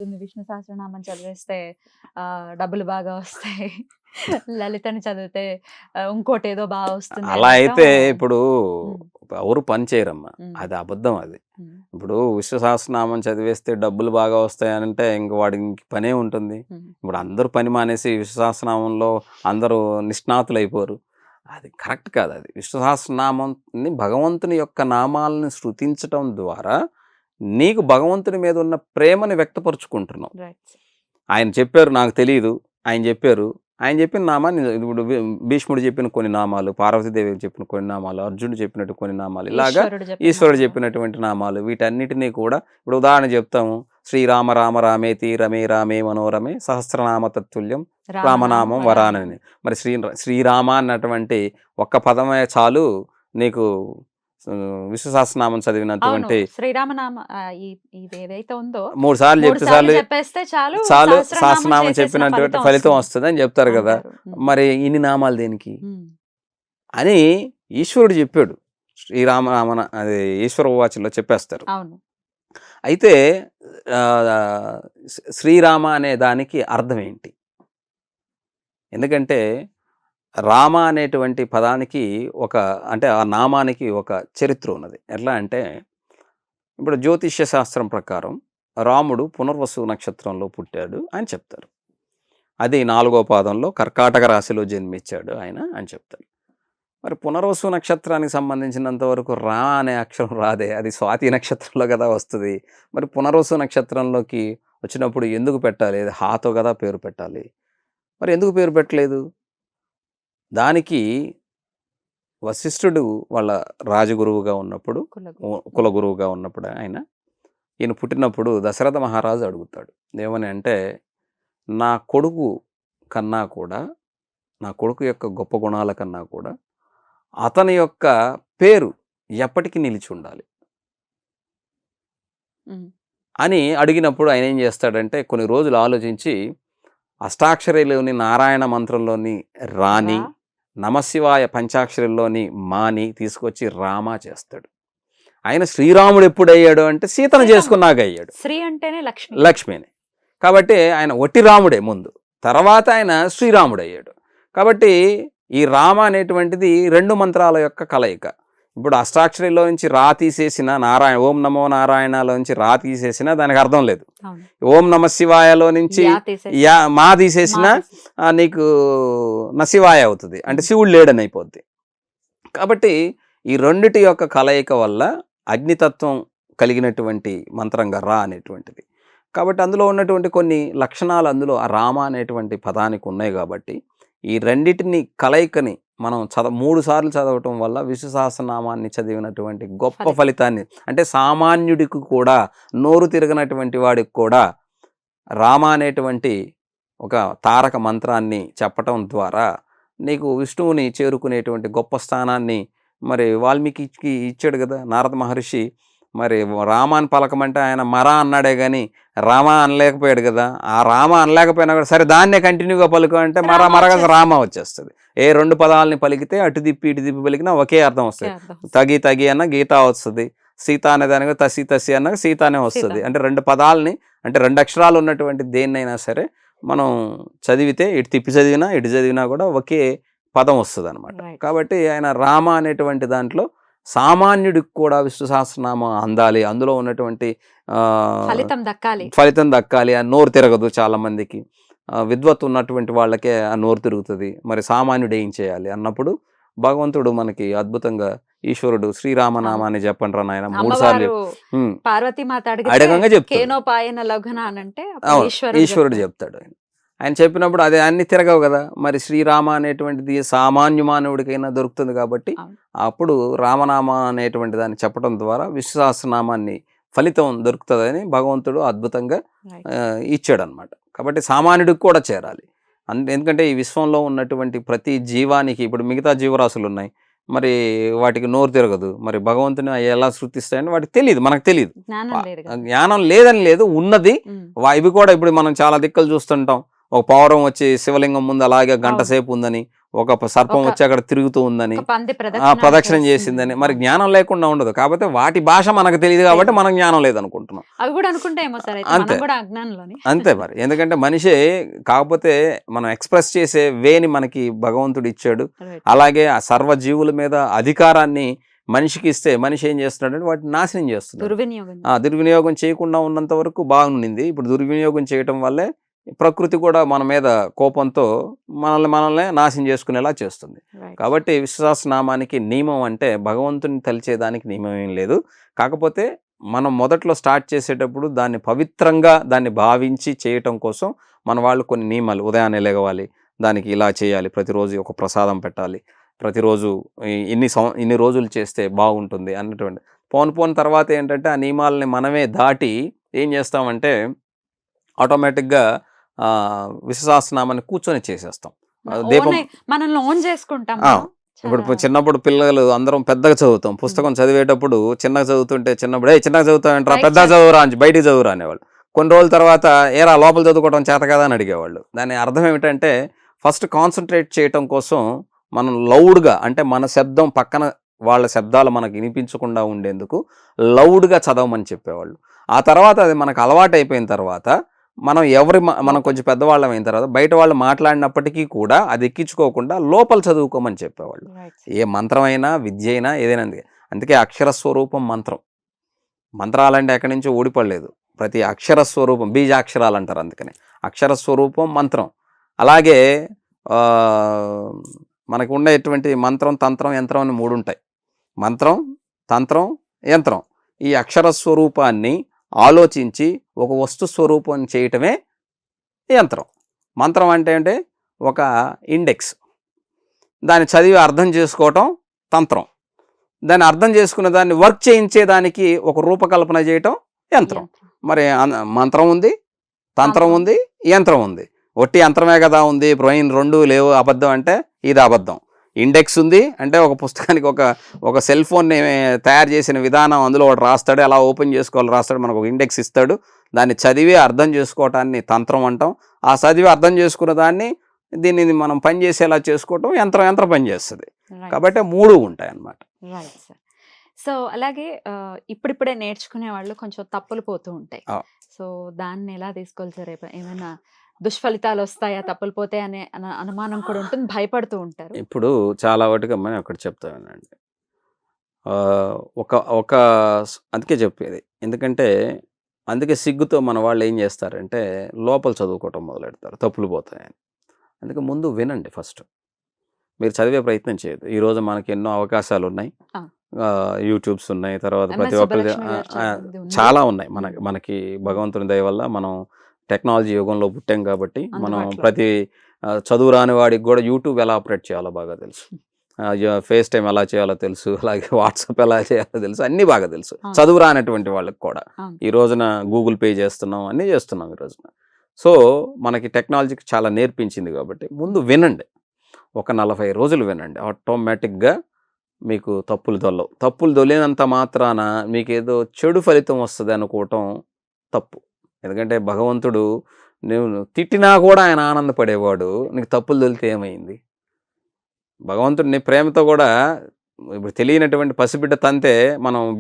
విష్ణు సహస్రనామం చదివేస్తే డబ్బులు బాగా వస్తాయి. లలితని చదివితే ఇంకోటేదో బాగా వస్తుంది అలా అనటం. అయితే ఇప్పుడు హ్మ్. ఎవరు పని చేయరమ్మా. హ్మ్. అది అబద్ధం అది. హ్మ్. ఇప్పుడు విష్ణు సహస్రనామం చదివేస్తే డబ్బులు బాగా వస్తాయనంటే ఇంక వాడికి ఇంక పనే ఉంటుంది. హ్మ్. ఇప్పుడు అందరూ పని మానేసి విష్ణు సహస్రనామంలో అందరూ నిష్ణాతులైపోరు. అది కరెక్ట్ కాదది. విష్ణు సహస్రనామంని భగవంతుని యొక్క నామాలను స్తుతించటం ద్వారా నీకు భగవంతుని మీద ఉన్న ప్రేమని వ్యక్తపరుచుకుంటున్నావు. రైట్. ఆయన చెప్పారు నాకు తెలీదు. ఆయన చెప్పారు. ఆయన చెప్పిన నామాన్ని ఇప్పుడు భీష్ముడు చెప్పిన కొన్ని నామాలు, పార్వతీదేవి చెప్పిన కొన్ని నామాలు, అర్జునుడు చెప్పినట్టు కొన్ని నామాలు, ఇలాగా ఈశ్వరుడు చెప్పిన ఈశ్వరుడు నామాలు. చెప్పినటువంటి నామాలు వీటన్నిటిని కూడా ఇప్పుడు ఉదాహరణ చెప్తాము. శ్రీరామ రామ రామేతి రమే రామే మనోరమే సహస్రనామ తత్తుల్యం రామనామం రామనామం వరానని. వరానని. మరి శ్రీరామ అన్నటువంటి ఒక్క పదమే చాలు నీకు విష్ణు సహస్రనామం అవును. చదివినటువంటి శ్రీరామనామ ఇదేదైతే ఉందో 3 సార్లు 3 చెప్తే సార్లు చాలు చెప్పేస్తే చాలు చాలు సహస్రనామం సహస్రనామం చేసేసిన చెప్పినటువంటి ఫలితం ఫలితం వస్తుంది వస్తదని చెప్తారు గదా! అంటారు. హ్మ్. మరి ఇన్ని నామాలు దేనికి? హ్మ్. అని ఈశ్వరుడు చెప్పాడు. అది ఈశ్వర వాచలో చెప్పేస్తారు. అవును. అయితే శ్రీరామ అనే దానికి అర్థం ఏంటి? ఎందుకంటే రామ అనేటువంటి పదానికి అంటే ఆ నామానికి ఒక చరిత్ర ఉన్నది. ఎట్లా అంటే ఇప్పుడు జ్యోతిష్య శాస్త్రం ప్రకారం రాముడు పునర్వసు నక్షత్రంలో పుట్టాడు అని చెప్తారు. అది 4వ పాదంలో కర్కాటక రాశిలో జన్మించాడు ఆయన అని చెప్తారు. మరి పునర్వసు నక్షత్రానికి సంబంధించినంత వరకు రా అనే అక్షరం రాదే. అది స్వాతి నక్షత్రంలో కదా వస్తది. మరి పునర్వసు నక్షత్రంలోకి వచ్చినప్పుడు ఎందుకు పెట్టాలి? అది హాతో కదా పేరు పెట్టాలి. మరి ఎందుకు పేరు పెట్టలేదు? దానికి వశిష్ఠుడు వాళ్ళ రాజగురువుగా ఉన్నప్పుడు, కులగురు. కులగురువుగా ఉన్నప్పుడు ఈయన పుట్టినప్పుడు దశరథ మహారాజు అడుగుతాడు. ఏమని అంటే, నా కొడుకు కన్నా కూడా, నా కొడుకు యొక్క గొప్ప గుణాల కన్నా కూడా అతని యొక్క పేరు ఎప్పటికి నిలిచి ఉండాలి హ్మ్. అని అడిగినప్పుడు ఆయన ఏం చేస్తాడంటే కొన్ని రోజులు ఆలోచించి అష్టాక్షరిలోని నారాయణ మంత్రంలోని రాని, రా. నమశివాయ పంచాక్షరిలోని మాని తీసుకొచ్చి రామ చేస్తాడు. ఆయన శ్రీరాముడు ఎప్పుడయ్యాడు అంటే సీతను సీతమ్మ. చేసుకున్నాక అయ్యాడు. శ్రీ అంటేనే లక్ష్మి. లక్ష్మిని. కాబట్టి ఆయన ఒట్టి రాముడే ముందు. తర్వాత ఆయన శ్రీరాముడు అయ్యాడు. కాబట్టి ఈ రామ అనేటువంటిది 2 మంత్రాల యొక్క కలయిక. ఇప్పుడు అష్టాక్షరిలో నుంచి రా తీసేసిన ఓం నమో నారాయణలో నుంచి రా తీసేసిన దానికి అర్థం లేదు. అవును. ఓం నమ శివాయలో నుంచి యా తీసేసి. మా తీసేసిన మా తీసేసి. నీకు నశివాయ అవుతుంది. అంటే శివుడు లేడని అయిపోద్ది. కాబట్టి ఈ రెండిటి యొక్క కలయిక వల్ల అగ్నితత్వం కలిగినటువంటి మంత్రంగా రా అనేటువంటిది. కాబట్టి అందులో ఉన్నటువంటి కొన్ని లక్షణాలు అందులో ఆ రామ అనేటువంటి పదానికి ఉన్నాయి కాబట్టి ఈ రెండిటిని కలయికని మనం 3 సార్లు చదవటం వల్ల విష్ణు సహస్రనామాన్ని చదివినటువంటి గొప్ప ఫలితాన్ని, అంటే సామాన్యుడికి కూడా నోరు తిరగనటువంటి వాడికి కూడా రామ అనేటువంటి ఒక తారక మంత్రాన్ని చెప్పటం ద్వారా నీకు విష్ణువుని చేరుకునేటువంటి గొప్ప స్థానాన్ని మరి వాల్మీకి ఇచ్చాడు కదా నారద మహర్షి. మరి రామాని పలకమంటే ఆయన మరా అన్నాడే కానీ రామ అనలేకపోయాడు కదా. ఆ రామ అనలేకపోయినా కూడా సరే దాన్నే కంటిన్యూగా పలుకు అంటే మరగా రామ వచ్చేస్తుంది. ఏ 2 పదాలని పలికితే అటు తిప్పి ఇటు తిప్పి పలికినా ఒకే అర్థం వస్తుంది. తగి అన్న గీత వస్తుంది. సీత అనే దానికి తసి అన్న సీతానే వస్తుంది. అంటే 2 పదాలని, అంటే 2 అక్షరాలు ఉన్నటువంటి దేన్నైనా సరే మనం చదివితే ఇటు తిప్పి చదివినా ఇటు చదివినా కూడా ఒకే పదం వస్తుంది అనమాట. కాబట్టి ఆయన రామ అనేటువంటి దాంట్లో సామాన్యుడికి కూడా విష్ణు సహస్రనామం అందాలి, అందులో ఉన్నటువంటి ఫలితం దక్కాలి. ఆ నోరు తిరగదు చాలా మందికి. విద్వత్తు ఉన్నటువంటి వాళ్ళకే ఆ నోరు తిరుగుతుంది. మరి సామాన్యుడు ఏం చేయాలి అన్నప్పుడు భగవంతుడు మనకి అద్భుతంగా ఈశ్వరుడు శ్రీరామనామాన్ని చెప్పండి రా నాయన 3 సార్లు అడగంగా చెప్తాడు. ఈశ్వరుడు చెప్తాడు. ఆయన చెప్పినప్పుడు అదే అన్ని తిరగవు కదా. మరి శ్రీరామ అనేటువంటిది సామాన్య మానవుడికైనా దొరుకుతుంది కాబట్టి అప్పుడు రామనామ అనేటువంటి దాన్ని చెప్పడం ద్వారా విష్ణు సహస్రనామాన్ని ఫలితం దొరుకుతుందని భగవంతుడు అద్భుతంగా ఇచ్చాడు అనమాట. కాబట్టి సామాన్యుడికి కూడా చేరాలి. ఎందుకంటే ఈ విశ్వంలో ఉన్నటువంటి ప్రతి జీవానికి, ఇప్పుడు మిగతా జీవరాశులు ఉన్నాయి, మరి వాటికి నోరు తిరగదు. మరి భగవంతుని ఎలా సృష్టిస్తాయని వాటికి తెలియదు, మనకు తెలియదు. జ్ఞానం లేదని లేదు, ఉన్నది. ఇవి కూడా ఇప్పుడు మనం చాలా దిక్కులు చూస్తుంటాం. ఒక పౌరం వచ్చి శివలింగం ముందు అలాగే గంట సేపు ఉందని, ఒక సర్పం ఒక వచ్చి అక్కడ తిరుగుతూ ఉందని, ఒక పంది ప్రదక్షిణం ప్రదక్షిణ చేసిందని, మరి అవును. జ్ఞానం లేకుండా ఉండదు. కాకపోతే వాటి భాష మనకు తెలియదు కాబట్టి తెలీదు. మనం జ్ఞానం లేదనుకుంటున్నాం. అవి కూడా అనుకుంటాయేమో సార్ అయితే అంతే. మనం కూడా అజ్ఞానంలోని. అంతే మరి. ఎందుకంటే మనిషే, కాకపోతే మనం ఎక్స్‌ప్రెస్ చేసే వేని మనకి భగవంతుడు ఇచ్చాడు. రైట్. అలాగే ఆ సర్వ జీవుల మీద అధికారాన్ని మనిషికి ఇస్తే మనిషి ఏం చేస్తున్నాడంటే వాటిని నాశనం చేస్తున్నాడు. దుర్వినియోగం. దుర్వినియోగం చేయకుండా ఉన్నంత వరకు బాగుండింది. ఇప్పుడు దుర్వినియోగం చేయటం వల్లే ప్రకృతి కూడా మన మీద కోపంతో మనల్నే నాశనం చేసుకునేలా చేస్తుంది. రైట్. కాబట్టి విశ్వాసనామానికి నియమం అంటే భగవంతుని తలిచేదానికి నియమం ఏం లేదు. కాకపోతే మనం మొదట్లో స్టార్ట్ చేసేటప్పుడు దాన్ని పవిత్రంగా దాన్ని భావించి చేయటం కోసం మన వాళ్ళు కొన్ని నియమాలు, ఉదయాన్నే లెగవాలి, దానికి ఇలా చేయాలి, ప్రతిరోజు ఒక ప్రసాదం పెట్టాలి, ప్రతిరోజు ఇన్ని రోజులు చేస్తే బాగుంటుంది అన్నటువంటి పోను తర్వాత ఏంటంటే ఆ నియమాలని మనమే దాటి ఏం చేస్తామంటే ఆటోమేటిక్గా విశ్వాసనామాన్ని కూర్చొని చేసేస్తాం. దీపం మనల్ని ఓన్ చేసుకుంటాం. ఇప్పుడు చిన్నప్పుడు పిల్లలు అందరం పెద్దగా చదువుతాం. పుస్తకం చదివేటప్పుడు చిన్నగా చదువుతుంటే చిన్నప్పుడు చిన్నగా చదువుతామంటారా, పెద్ద చదువురా అని బయటికి చదువురా అనేవాళ్ళు. కొన్ని రోజుల తర్వాత ఏరా లోపల చదువుకోవడం చేత కదా అని అడిగేవాళ్ళు. దాని అర్థం ఏమిటంటే ఫస్ట్ కాన్సన్ట్రేట్ చేయటం కోసం మనం లౌడ్గా, అంటే మన శబ్దం పక్కన వాళ్ళ శబ్దాలు మనకు వినిపించకుండా ఉండేందుకు లౌడ్గా చదవమని చెప్పేవాళ్ళు. ఆ తర్వాత అది మనకు అలవాటు అయిపోయిన తర్వాత మనం కొంచెం పెద్దవాళ్ళం అయిన తర్వాత బయట వాళ్ళు మాట్లాడినప్పటికీ కూడా అది ఎక్కించుకోకుండా లోపల చదువుకోమని చెప్పేవాళ్ళు. ఏ మంత్రమైనా విద్య అయినా ఏదైనా అందుకే అక్షర స్వరూపం మంత్రం. మంత్రాలంటే ఎక్కడి నుంచో ఓడిపడలేదు. ప్రతి అక్షర స్వరూపం, బీజాక్షరాలు అంటారు. అందుకని అక్షర స్వరూపం మంత్రం. అలాగే మనకు ఉండేటువంటి మంత్రం, తంత్రం, యంత్రం అని 3 ఉంటాయి. మంత్రం, తంత్రం, యంత్రం. ఈ అక్షర స్వరూపాన్ని ఆలోచించి ఒక వస్తు స్వరూపం చేయటమే యంత్రం. మంత్రం అంటే ఒక ఇండెక్స్, దాన్ని చదివి అర్థం చేసుకోవటం తంత్రం. దాన్ని అర్థం చేసుకున్న దాన్ని వర్క్ చేయించేదానికి ఒక రూపకల్పన చేయటం యంత్రం. మరి మంత్రం ఉంది, తంత్రం ఉంది, యంత్రం ఉంది. ఒట్టి యంత్రమే కదా ఉంది, బ్రెయిన్ 2 లేవు, అబద్ధం అంటే ఇది అబద్ధం. ఇండెక్స్ ఉంది అంటే ఒక పుస్తకానికి ఒక సెల్ ఫోన్ని తయారు చేసిన విధానం అందులో ఒకటి రాస్తాడు, ఎలా ఓపెన్ చేసుకోవాలి రాస్తాడు, మనకు ఒక ఇండెక్స్ ఇస్తాడు. దాన్ని చదివి అర్థం చేసుకోవటాన్ని తంత్రం అంటాం. ఆ చదివి అర్థం చేసుకున్న దాన్ని దీన్ని మనం పని చేసేలా చేసుకోవటం యంత్రం పని చేస్తుంది. కాబట్టి 3 ఉంటాయి అన్నమాట. Right sir. సో అలాగే ఇప్పుడిప్పుడే నేర్చుకునే వాళ్ళు కొంచెం తప్పులు పోతూ ఉంటాయి. సో దాన్ని ఎలా తీసుకోవాలి సార్? ఏమైనా దుష్ఫలితాలు వస్తాయా తప్పులు పోతే అనే అనుమానం కూడా ఉంటుంది, భయపడుతూ ఉంటారు. ఇప్పుడు చాలా వాటిగా మనం ఒకటి చెప్తానండి. ఒక అందుకే చెప్పేది, ఎందుకంటే అందుకే సిగ్గుతో మన వాళ్ళు ఏం చేస్తారంటే లోపల చదువుకోవటం మొదలెడతారు, తప్పులు పోతాయని. అందుకే ముందు వినండి. ఫస్ట్ మీరు చదివే ప్రయత్నం చేయదు. ఈరోజు మనకి ఎన్నో అవకాశాలు ఉన్నాయి, యూట్యూబ్స్ ఉన్నాయి, తర్వాత ప్రతి ఒక్కరి చాలా ఉన్నాయి. మనకి భగవంతుని దయ వల్ల మనం టెక్నాలజీ యుగంలో పుట్టాం కాబట్టి మనం ప్రతి చదువు రాని వాడికి కూడా యూట్యూబ్ ఎలా ఆపరేట్ చేయాలో బాగా తెలుసు, ఫేస్ టైం ఎలా చేయాలో తెలుసు, అలాగే వాట్సాప్ ఎలా చేయాలో తెలుసు, అన్నీ బాగా తెలుసు చదువు రానటువంటి వాళ్ళకి కూడా. ఈ రోజున గూగుల్ పే చేస్తున్నాం, అన్నీ చేస్తున్నాం ఈ రోజున. సో మనకి టెక్నాలజీకి చాలా నేర్పించింది కాబట్టి ముందు వినండి. ఒక 40 రోజులు వినండి. ఆటోమేటిక్గా మీకు తప్పులు దొలినంత మాత్రాన మీకు ఏదో చెడు ఫలితం వస్తుంది అనుకోవటం తప్పు. ఎందుకంటే భగవంతుడు నువ్వు తిట్టినా కూడా ఆయన ఆనందపడేవాడు, నీకు తప్పులు దొలితే ఏమైంది? భగవంతుడు నీ ప్రేమతో కూడా, ఇప్పుడు తెలియనటువంటి పసిబిడ్డ తంతే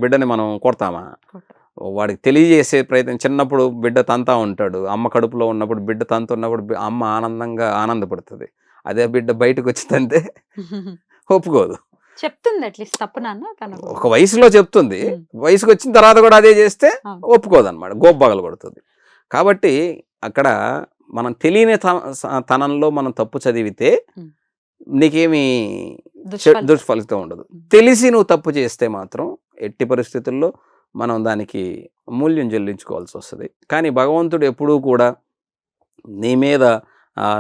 బిడ్డని మనం కొడతామా? వాడికి తెలియజేసే ప్రయత్నం. చిన్నప్పుడు బిడ్డ తంతా ఉంటాడు, అమ్మ కడుపులో ఉన్నప్పుడు బిడ్డ తంతున్నప్పుడు అమ్మ ఆనందపడుతుంది. అదే బిడ్డ బయటకు వచ్చి తంతే ఒప్పుకోదు, చెప్తుంది అట్లీస్ట్ తప్పు నాన్న. ఒక వయసులో చెప్తుంది, వయసుకు వచ్చిన తర్వాత కూడా అదే చేస్తే ఒప్పుకోదు అనమాట, గోబ్బగలు కొడుతుంది. కాబట్టి అక్కడ మనం తెలియని తనంలో మనం తప్పు చదివితే నీకేమి దుష్ఫలితం ఉండదు. తెలిసి నువ్వు తప్పు చేస్తే మాత్రం ఎట్టి పరిస్థితుల్లో మనం దానికి మూల్యం చెల్లించుకోవాల్సి వస్తుంది. కానీ భగవంతుడు ఎప్పుడూ కూడా నీ మీద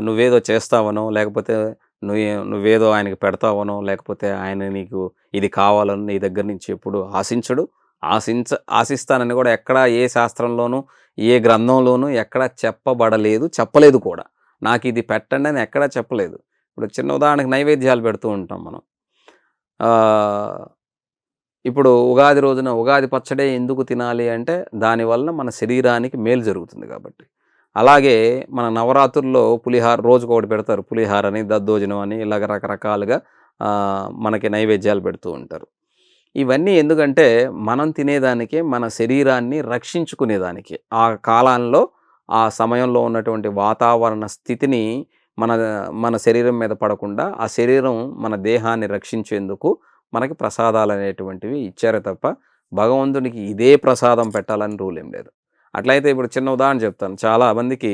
నువ్వేదో చేస్తావనో, లేకపోతే నువ్వేదో ఆయనకి పెడతావనో, లేకపోతే ఆయన నీకు ఇది కావాలని నీ దగ్గర నుంచి ఎప్పుడు ఆశించడు. ఆశిస్తానని కూడా ఎక్కడా ఏ శాస్త్రంలోనూ ఏ గ్రంథంలోనూ ఎక్కడా చెప్పలేదు కూడా. నాకు ఇది పెట్టండి అని ఎక్కడా చెప్పలేదు. ఇప్పుడు చిన్న ఉదాహరణకు నైవేద్యాలు పెడుతూ ఉంటాం మనం. ఇప్పుడు ఉగాది రోజున ఉగాది పచ్చడే ఎందుకు తినాలి అంటే దానివల్ల మన శరీరానికి మేలు జరుగుతుంది కాబట్టి. అలాగే మన నవరాత్రుల్లో పులిహార రోజుకు ఒకటి పెడతారు, పులిహార అని, దద్దోజనం అని, ఇలాగ రకరకాలుగా మనకి నైవేద్యాలు పెడుతూ ఉంటారు. ఇవన్నీ ఎందుకంటే మనం తినేదానికి, మన శరీరాన్ని రక్షించుకునేదానికి, ఆ కాలంలో ఆ సమయంలో ఉన్నటువంటి వాతావరణ స్థితిని మన మన శరీరం మీద పడకుండా ఆ శరీరం మన దేహాన్ని రక్షించేందుకు మనకి ప్రసాదాలు అనేటువంటివి ఇచ్చారే తప్ప భగవంతునికి ఇదే ప్రసాదం పెట్టాలని రూల్ ఏం లేదు. అట్లయితే ఇప్పుడు చిన్న ఉదాహరణ చెప్తాను. చాలా మందికి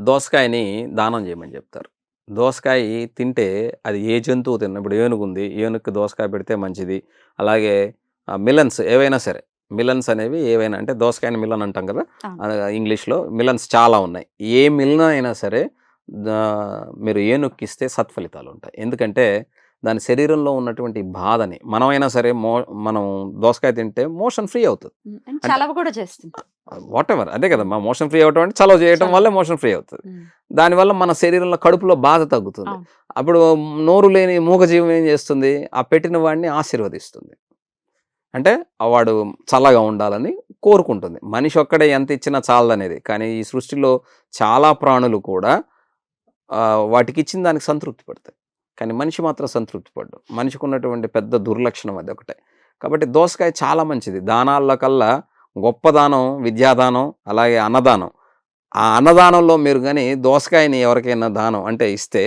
దోసకాయని దానం చేయమని చెప్తారు. దోసకాయ తింటే అది ఏ జంతువు తిన్న, ఇప్పుడు ఏనుగు ఉంది, ఏనుగుకి దోసకాయ పెడితే మంచిది. అలాగే మిలన్స్ ఏవైనా సరే, మిలన్స్ అనేవి ఏవైనా అంటే దోసకాయని మిలన్ అంటాం కదా ఇంగ్లీష్లో, మిలన్స్ చాలా ఉన్నాయి. ఏ మిలన్ అయినా సరే మీరు ఏనుగుకి ఇస్తే సత్ఫలితాలు ఉంటాయి. ఎందుకంటే దాని శరీరంలో ఉన్నటువంటి బాధని మనమైనా సరే మనం దోసకాయ తింటే మోషన్ ఫ్రీ అవుతుంది, చలవ కూడా చేస్తుంది, వాట్ ఎవర్ అదే కదా. మా మోషన్ ఫ్రీ అవటం అంటే చలవ చేయటం వల్ల మోషన్ ఫ్రీ అవుతుంది. దానివల్ల మన శరీరంలో కడుపులో బాధ తగ్గుతుంది. అప్పుడు నోరు లేని మూగజీవం ఏం చేస్తుంది, ఆ పెట్టిన వాడిని ఆశీర్వదిస్తుంది. అంటే వాడు చల్లగా ఉండాలని కోరుకుంటుంది. మనిషి ఒక్కడే ఎంత ఇచ్చినా చాలదనేది. కానీ ఈ సృష్టిలో చాలా ప్రాణులు కూడా వాటికి ఇచ్చిన దానికి సంతృప్తి పడతాయి. కానీ మనిషి మాత్రం సంతృప్తి పడ్డు. మనిషికి ఉన్నటువంటి పెద్ద దుర్లక్షణం అది ఒకటే. కాబట్టి దోసకాయ చాలా మంచిది. దానాల కల్లా గొప్ప దానం విద్యాదానం, అలాగే అన్నదానం. ఆ అన్నదానంలో మీరు కానీ దోసకాయని ఎవరికైనా దానం అంటే ఇస్తే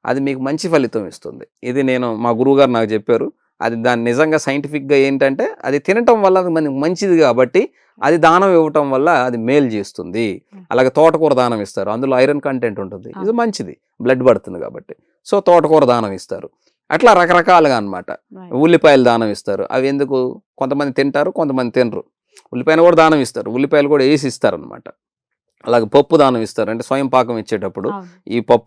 అది మీకు మంచి ఫలితం ఇస్తుంది. ఇది మా గురువుగారు నాకు చెప్పారు. అది దాన్ని నిజంగా సైంటిఫిక్గా ఏంటంటే అది తినటం వల్ల అది మనకి మంచిది కాబట్టి అది దానం ఇవ్వటం వల్ల అది మేలు చేస్తుంది. అలాగే తోటకూర దానం ఇస్తారు, అందులో ఐరన్ కంటెంట్ ఉంటుంది, ఇది మంచిది, బ్లడ్ పడుతుంది కాబట్టి. సో తోటకూర దానం ఇస్తారు. అట్లా రకరకాలుగా అన్నమాట. ఉల్లిపాయలు దానం ఇస్తారు. అవి ఎందుకు, కొంతమంది తింటారు, కొంతమంది తినరు. ఉల్లిపాయలు కూడా దానం ఇస్తారు, ఉల్లిపాయలు కూడా వేసి ఇస్తారు అనమాట. అలాగే పప్పు దానం ఇస్తారు, అంటే స్వయం పాకం ఇచ్చేటప్పుడు ఈ పప్పు